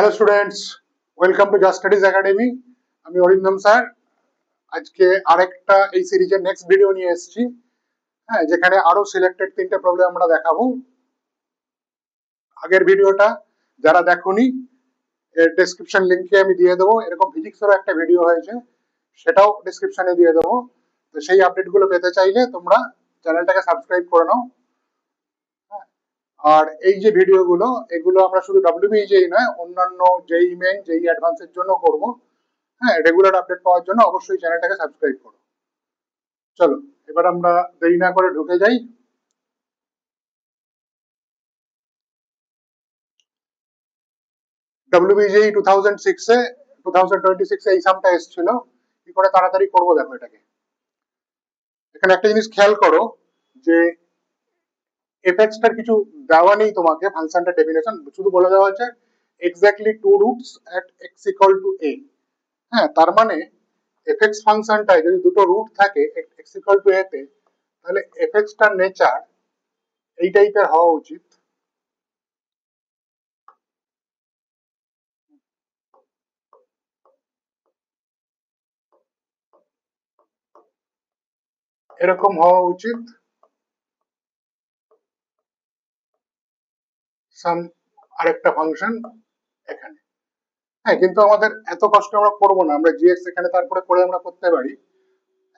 Hello students, welcome to just studies academy. আমি Arindam sir. আজকে আরেকটা এই সিরিজের নেক্সট ভিডিও নিয়ে এসেছি। হ্যাঁ, যেখানে আরো সিলেক্টেড তিনটে প্রবলেম আমরা দেখাবো। আগের ভিডিওটা যারা দেখোনি, এর ডেসক্রিপশন লিংকে আমি দিয়ে দেবো। এরকম ফিজিক্সেরও একটা ভিডিও হয়েছে, সেটাও ডেসক্রিপশনে দিয়ে দেবো। তো সেই আপডেটগুলো পেতে চাইলে তোমরা চ্যানেলটাকে সাবস্ক্রাইব করে নাও। আর এই যে ভিডিওগুলো, এগুলো আমরা শুধু ডব্লিউবিজেই নয়, অন্যান্য যেই মেন যেই অ্যাডভান্সের জন্য করব। হ্যাঁ, রেগুলার আপডেট পাওয়ার জন্য অবশ্যই চ্যানেলটাকে সাবস্ক্রাইব করো। চলো এবার আমরা দেরি না করে ঢুকে যাই। ডব্লিউবিজেই 2006 এ 2026 এই সামটা এসেছিল। কি করে তাড়াতাড়ি করবো দেখো এটাকে। এখানে একটা জিনিস খেয়াল করো যে এফএক্সটার কিছু দেওয়া নেই তোমাকে, ফাংশনটা ডেফিনেশন শুধু বলে দেওয়া হচ্ছে exactly two roots at x equal to a. হ্যাঁ, তার মানে এফএক্স ফাংশনটায় যদি দুটো রুট থাকে এক্স ইকুয়াল টু এ তে, তাহলে এফএক্সটার নেচার এই টাইপের হওয়া উচিত। এরকম হওয়া উচিত, সাম আরেকটা ফাংশন এখানে। হ্যাঁ, কিন্তু আমাদের এত কষ্ট আমরা করবো না, আমরা জিএক্স এখানে তারপরে করে আমরা করতে পারি।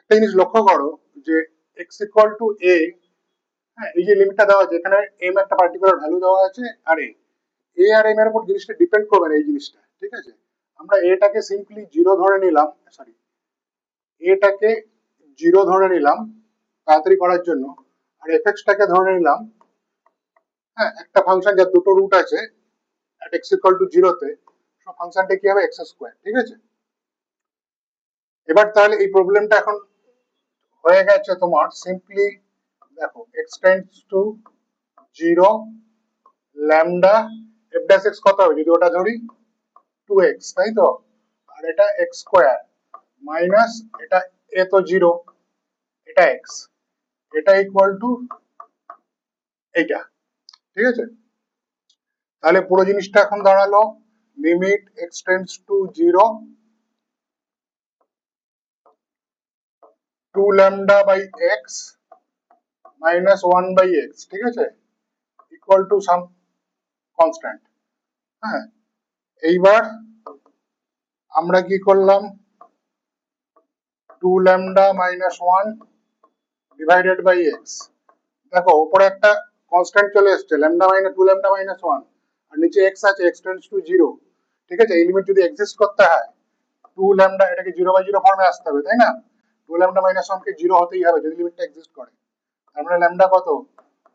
একটা জিনিস লক্ষ্য করো যে এক্স ইকুয়াল টু এ, হ্যাঁ, এই যে লিমিটটা দেওয়া আছে এখানে, এম একটা পার্টিকুলার ভ্যালু দেওয়া আছে, আর এ আর এম এর উপর জিনিসটা ডিপেন্ড করবে না এই জিনিসটা, ঠিক আছে। আমরা এটাকে সিম্পলি জিরো ধরে নিলাম, সরি এটাকে জিরো ধরে নিলাম তাড়াতাড়ি করার জন্য, আর এফএক্সটাকে ধরে নিলাম হ্যাঁ একটা ফাংশন যার দুটো রুট আছে at x equal to 0 তে, ফাংশনটা কি হবে, এক্স স্কোয়ার, ঠিক আছে। এবার তাহলে এই প্রবলেমটা এখন হয়ে গেছে তোমার সিম্পলি দেখো x tends to 0 lambda F dash x কত হবে যদি ওটা ধরি 2x, তাই তো। আর এটা এক্স স্কোয়ার মাইনাস এটা এ তো 0, এটা এক্স, এটা ইকুয়াল টু এইটা, ঠিক আছে। তাহলে পুরো জিনিসটা এখন দাঁড়ালো limit x tends to 0 2 lambda by x minus 1 by x, ঠিক আছে, ইকুয়াল টু সাম কনস্ট্যান্ট। হ্যাঁ, এইবার আমরা কি করলাম, 2 lambda minus 1 divided by x, দেখো উপরে একটা কনস্ট্যান্ট চলে এসেছে lambda minus 2 lambda minus 1, আর নিচে x আছে x tends to 0, ঠিক আছে। এই লিমিট যদি এক্সিস্ট করতে হয় 2 lambda এটাকে 0 বাই 0 ফর্মে আসতে হবে, তাই না। 2 lambda minus 1 কে 0 হতেই হবে যদি লিমিটটা এক্সিস্ট করে। তার মানে ল্যামডা কত,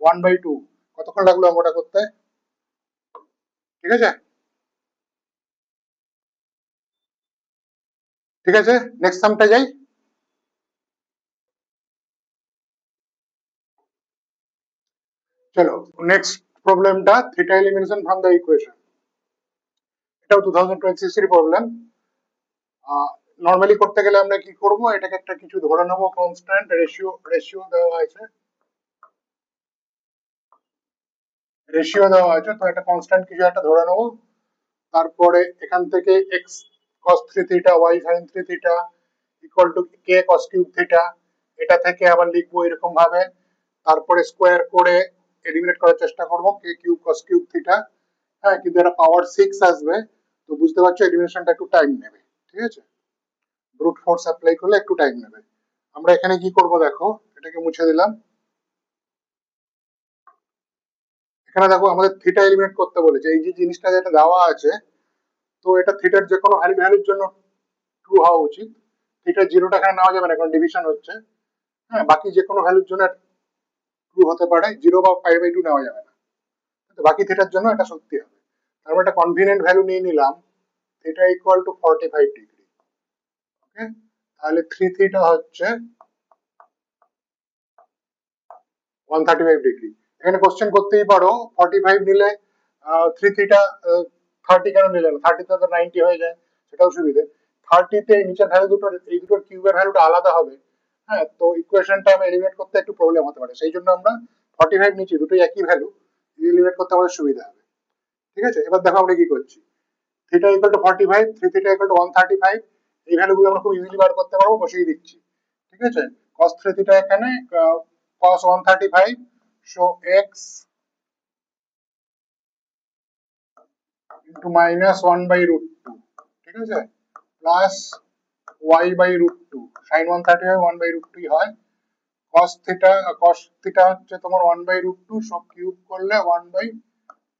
1/2। কতক্ষণ লাগলো অঙ্কটা করতে, ঠিক আছে। ঠিক আছে, নেক্সট সামটা যাই। চলো নেক্সট প্রবলেমটা, theta elimination from the equation. এটাও 2026 এর প্রবলেম। নরমালি করতে গেলে আমরা কি করব, এটাকে একটা কিছু ধরে নেব, কনস্ট্যান্ট রেশিও দেওয়া আছে, তো একটা কনস্ট্যান্ট কিছু একটা ধরে নেব। তারপরে এখান থেকে x cos 3 theta y sin 3 theta equal to k cos cube theta, এটা থেকে আবার লিখবো এরকম ভাবে। তারপরে স্কোয়ার করে এলিমিনেট করার চেষ্টা করব k cube cos cube theta. হ্যাঁ, কিন্তু এটা পাওয়ার 6 আসবে, তো বুঝতে পারছো এলিমিনেশনটা একটু টাইম নেবে, ঠিক আছে। ব্রুট ফোর্স অ্যাপ্লাই করলে একটু টাইম নেবে। আমরা এখানে কি করব দেখো, এটাকে মুছে দিলাম। এখানে দেখো আমাদের থিটা এলিমিনেট করতে বলেছে, এই যে জিনিসটা যেটা দেওয়া আছে, তো এটা থিটার যে কোনো ভ্যালুর জন্য ট্রু হওয়া উচিত। থিটা জিরোটা এখানে নেওয়া যাবে না, এখন ডিভিশন হচ্ছে। হ্যাঁ, বাকি যে কোনো ভ্যালুর জন্য ট্রু হতে পারে, 0 বা 5/2 নেওয়া যাবে না। তো বাকি থিটার জন্য এটা সত্যি হবে। তারপর একটা কনভিনিয়েন্ট ভ্যালু নিয়ে নিলাম, থিটা ইকুয়াল টু 45 ডিগ্রি। ওকে, তাহলে 3 থিটা হচ্ছে 135 ডিগ্রি। এখানে কোশ্চেন করতেই পারো 45 নিলে 3 থিটা 30 কেন নিলে না, 30 তে তো 90 হয়ে যায়, সেটাও সুবিধে। 30 তে নিচের ভ্যালু দুটো, এই দুটোর কিউবের ভ্যালুটা আলাদা হবে। হ্যাঁ, তো ইকুয়েশনটা আমি এলিমিনেট করতে একটু প্রবলেম হতে পারে, সেই জন্য আমরা 45 নিচ্ছি, দুটোই একই ভ্যালু, এলিমিনেট করতে আমাদের সুবিধা হবে। ঠিক আছে, এবার দেখো আমরা কি করছি। Theta equal to 45, 3 theta equal to 135, এই ভ্যালুগুলো আমরা খুব ইজিলি বার করতে পারবো, বসিয়ে দিচ্ছি। ঠিক আছে, cos 3 থিটা এখানে cos 135, so x into minus 1 by root 2, ঠিক আছে, plus y by root 2, sin 135 1 by root 2 হয়, cos theta হচ্ছে তোমার 1 by root 2, সব কিউব করলে 1 by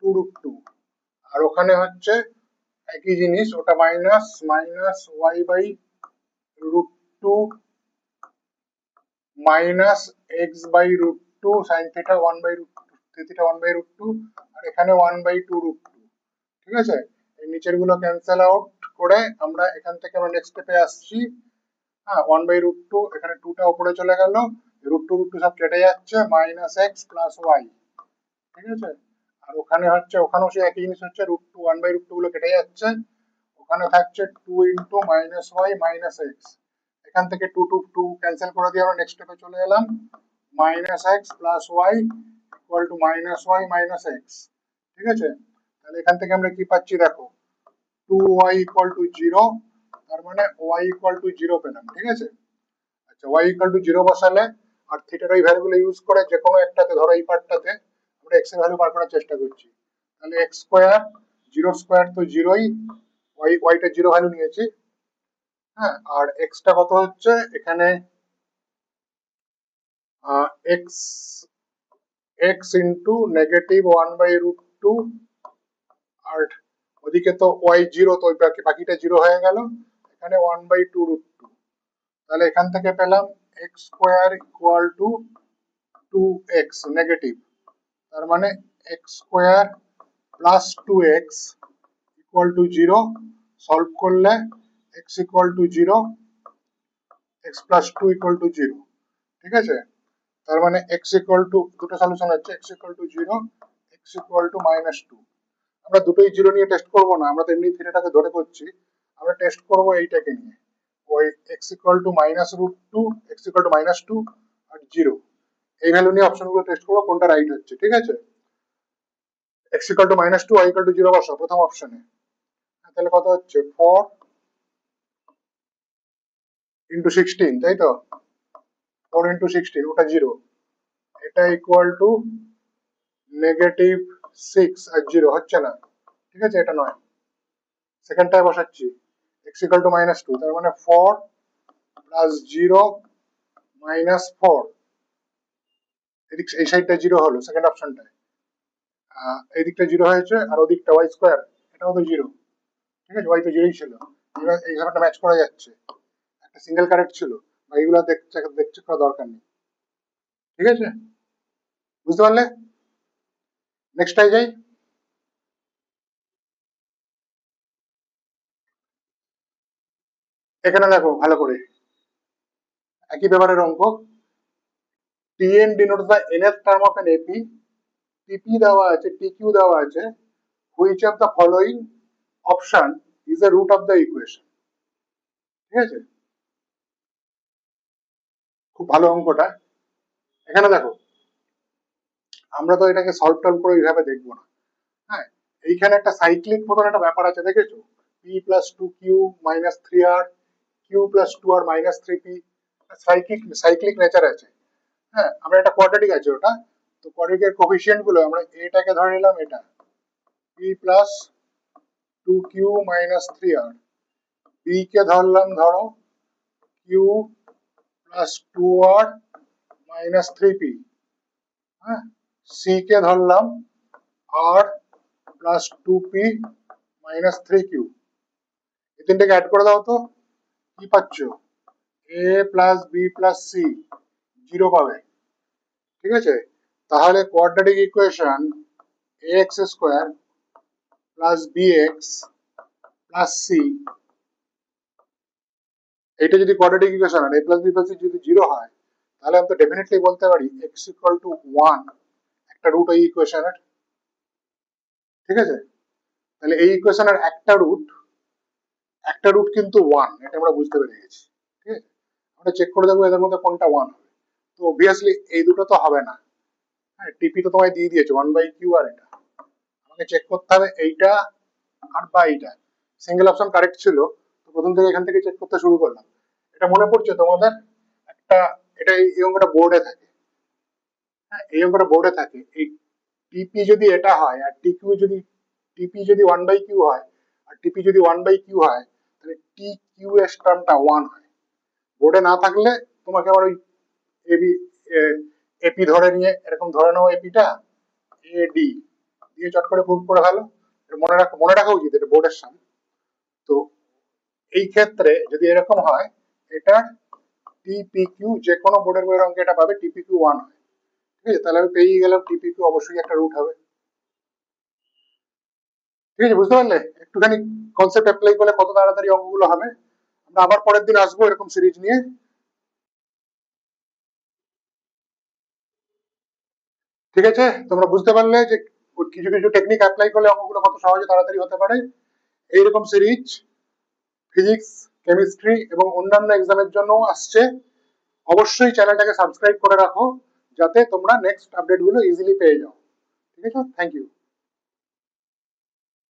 2 root 2, আর ওখানে হচ্ছে একই জিনিস, ওটা minus y by root 2 minus x by root 2 sin theta 1 by root 2 theta 1 by root 2, আর এখানে 1 by 2 root 2। ঠিক আছে, এই নিচের গুলো ক্যান্সেল আউট করে আমরা এখান থেকে আমরা নেক্সট স্টেপে আসছি। হ্যাঁ, 1 by root 2, এখানে 2 টা উপরে চলে গেল, root 2 সব কেটে যাচ্ছে, মাইনাস x প্লাস y। ঠিক আছে, আর ওখানে হচ্ছে, ওখানেও সেই একই জিনিস হচ্ছে, root 2 1 by root 2 গুলো কেটে যাচ্ছে, ওখানে থাকছে 2 into minus y minus x। এখান থেকে 2 ক্যান্সেল করে দিয়ে আমরা নেক্সট স্টেপে চলে এলাম, minus x plus y equal to minus y minus x। ঠিক আছে, তাহলে এখান থেকে আমরা কি পাচ্ছি দেখো, 2y ইকুয়াল টু 0, তার মানে y ইকুয়াল টু 0 পেলাম। ঠিক আছে, আচ্ছা, y ইকুয়াল টু 0 বসালে আর থিটার ওই ভ্যালুগুলো ইউজ করে যে কোনো একটাতে, ধরো এই পার্টটাতে আমরা x এর ভ্যালু বার করার চেষ্টা করছি, তাহলে x স্কয়ার, 0 স্কয়ার তো 0ই, y টা 0 ভ্যালু নিয়েছি। হ্যাঁ, আর x টা কত হচ্ছে এখানে, x x into negative 1 by root 2, আর ওদিকে তো y 0, তো বাকিটা 0 হয়ে গেল, এখানে 1 বাই 2 রুট 2, তাহলে এখান থেকে পেলাম x square equal to 2x negative, তার মানে x square plus 2x equal to 0, solve করলে x equal two 0, x plus 2 equal to 0। ঠিক আছে, তার মানে x ইকুয়াল টু, দুটো সলিউশন হচ্ছে, x equal two 0, x equal to minus 2। আমরা দুটোই 0 নিয়ে টেস্ট করব না, আমরা তো এমনি থিটাটাকে ধরে করছি, আমরা টেস্ট করব এইটাকে নিয়ে, ওই x equal to minus root 2, x equal to minus 2 আর 0, এই ভ্যালু নিয়ে অপশনগুলো টেস্ট করব কোনটা রাইট হচ্ছে। ঠিক আছে, x equal to minus 2, y equal to 0 বসাও প্রথম অপশনে, তাহলে কত হচ্ছে 4 ইন্টু 16, তাই তো, 4 ইন্টু 16, ওটা 0, এটা ইকুয়াল টু নেগেটিভ 6 আর 0 হচ্ছে না। ঠিক আছে, এটা নয়, সেকেন্ডটায় বসাচ্ছি, x ইকুয়াল টু মাইনাস 2, তার মানে 4 প্লাস 0 মাইনাস 4, এদিক এই সাইডটা 0 হলো সেকেন্ড অপশনটায়, এই দিকটা 0 হয়েছে, আর ওদিকটা y স্কয়ার, এটাও তো 0। ঠিক আছে, y তো 0ই ছিল, এবার এই ব্যাপারটা ম্যাচ করা যাচ্ছে, একটা সিঙ্গেল কারেক্ট ছিল, বা এইগুলো দেখতে করা দরকার নেই। ঠিক আছে, বুঝতে পারলে? নেক্সটটাই যাই। এখানে দেখো ভালো করে, একই ব্যাপারের অঙ্ক, Tn denotes the nth term of an AP, TP দেওয়া আছে, TQ দেওয়া আছে, which of the following option is the root of the equation। ঠিক আছে, খুব ভালো অঙ্কটা। এখানে দেখো, আমরা তো এটাকে সলভ টলভ করে এইভাবে দেখবো না। হ্যাঁ, এইখানে একটা সাইক্লিক মতন একটা ব্যাপার আছে, দেখেছো, p plus 2q minus 3r, q plus 2r minus 3p, cyclic nature আছে। হ্যাঁ, আমরা একটা কোয়াড্রেটিক আছে ওটা, তো কোয়াড্রেটিকের কোফিশিয়েন্ট গুলো আমরা এটাকে ধরে নিলাম, এটা p plus 2q minus 3r, b কে ধরলাম ধরো q plus 2r minus 3p, হ্যাঁ, c কে ধরলাম r plus 2p minus 3q, এই তিনটাকে অ্যাড করে দাও তো, কি পাচ্ছ, a plus b plus c, 0 পাবে। ঠিক আছে, তাহলে quadratic equation ax square plus bx plus c, এটা যদি কোয়াড্রেটিক ইকুয়েশন আর a plus b plus c যদি 0 হয়, তাহলে আমি তো ডেফিনেটলি বলতে পারি x ইকুয়াল টু 1 একটা রুট এই ইকুয়েশনের। ঠিক আছে, তাহলে এই ইকুয়েশনের একটা রুট কিন্তু 1, এটা আমরা বুঝতে পেরে গেছি। ঠিক আছে, আমরা চেক করে দেখবো এদের মধ্যে কোনটা 1 হবে, তো অবভিয়াসলি এই দুটো তো হবে না। হ্যাঁ, টিপি তো তোমায় দিয়ে দিয়েছে 1 বাই কিউ, আর এটা আমাকে চেক করতে হবে এইটা আর বা এইটা, সিঙ্গেল অপশন কারেক্ট ছিল, তো প্রথম থেকে এখান থেকে চেক করতে শুরু করলাম। এটা মনে পড়ছে তোমাদের? একটা এটা এই অঙ্কটা বোর্ডে থাকে, হ্যাঁ এই অঙ্কটা বোর্ডে থাকে। এই টিপি যদি এটা হয় আর টিপি যদি 1/q হয় আর টিপি যদি 1/q হয়, তাহলে টি কিউ এর টার্মটা 1 হয়। বোর্ডে না থাকলে তোমাকে আবার ওই এবি এপি ধরে নিয়ে এরকম ধরে নাও, এপিটা এডি দিয়ে চট করে প্রুভ করে ফেলো। মনে রাখা উচিত, এটা বোর্ডের সামনে। তো এই ক্ষেত্রে যদি এরকম হয়, এটা টিপিকিউ, যে কোনো বোর্ডের বইয়ের অঙ্কে এটা পাবে টিপিকিউ 1 হয়। ঠিক আছে, তাহলে আমি পেয়ে গেলাম টিপিকিউ অবশ্যই একটা রুট হবে। ঠিক আছে, বুঝতে পারলে একটুখানি কনসেপ্ট অ্যাপ্লাই করলে কত তাড়াতাড়ি অঙ্কগুলো হবে। আমরা আবার পরের দিন আসবো এরকম সিরিজ নিয়ে। ঠিক আছে, তোমরা বুঝতে পারলে যে কিছু কিছু টেকনিক অ্যাপ্লাই করলে অঙ্কগুলো কত সহজে তাড়াতাড়ি হতে পারে। এইরকম সিরিজ ফিজিক্স, কেমিস্ট্রি এবং অন্যান্য এক্সামের জন্য আসছে। অবশ্যই চ্যানেলটাকে সাবস্ক্রাইব করে রাখো, যাতে তোমরা নেক্সট আপডেট গুলো ইজিলি পেয়ে যাও। ঠিক আছে, থ্যাংক ইউ।